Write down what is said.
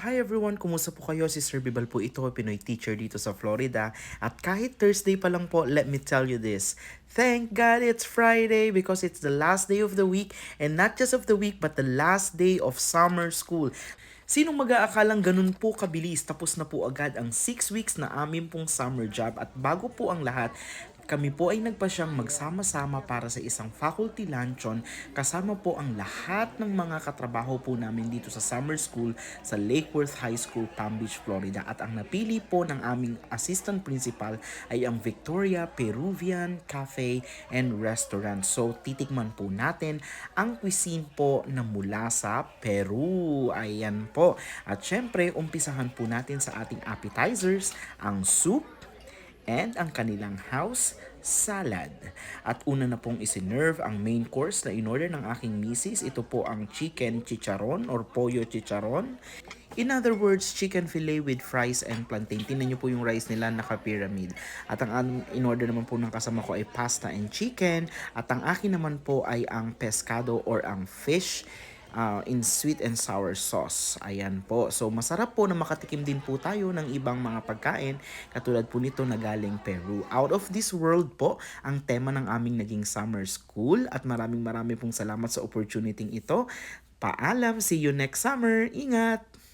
Hi everyone, kumusta po kayo? Si Sir Bibal po ito, Pinoy teacher dito sa Florida. At kahit Thursday pa lang po, let me tell you this. Thank God it's Friday because it's the last day of the week and not just of the week but the last day of summer school. Sinong mag-aakalang ganun po kabilis tapos na po agad ang 6 weeks na amin pong summer job at bago po ang lahat, kami po ay nagpasyang magsama-sama para sa isang faculty luncheon kasama po ang lahat ng mga katrabaho po namin dito sa summer school sa Lake Worth High School, Palm Beach, Florida. At ang napili po ng aming assistant principal ay ang Victoria Peruvian Cafe and Restaurant. So titikman po natin ang cuisine po na mula sa Peru. Ayan po. At syempre, umpisahan po natin sa ating appetizers, ang soup, and ang kanilang house salad. At una na pong isinerve ang main course na in-order ng aking misis. Ito po ang chicken chicharon or pollo chicharon. In other words, chicken fillet with fries and plantain. Tingnan nyo po yung rice nila naka-pyramid. At ang in-order naman po ng kasama ko ay pasta and chicken. At ang akin naman po ay ang pescado or ang fish in sweet and sour sauce. Ayan po. So masarap po na makatikim din po tayo ng ibang mga pagkain katulad po nito na galing Peru. Out of this world po ang tema ng aming naging summer school at maraming pong salamat sa opportunity ito. Paalam, see you next summer. Ingat!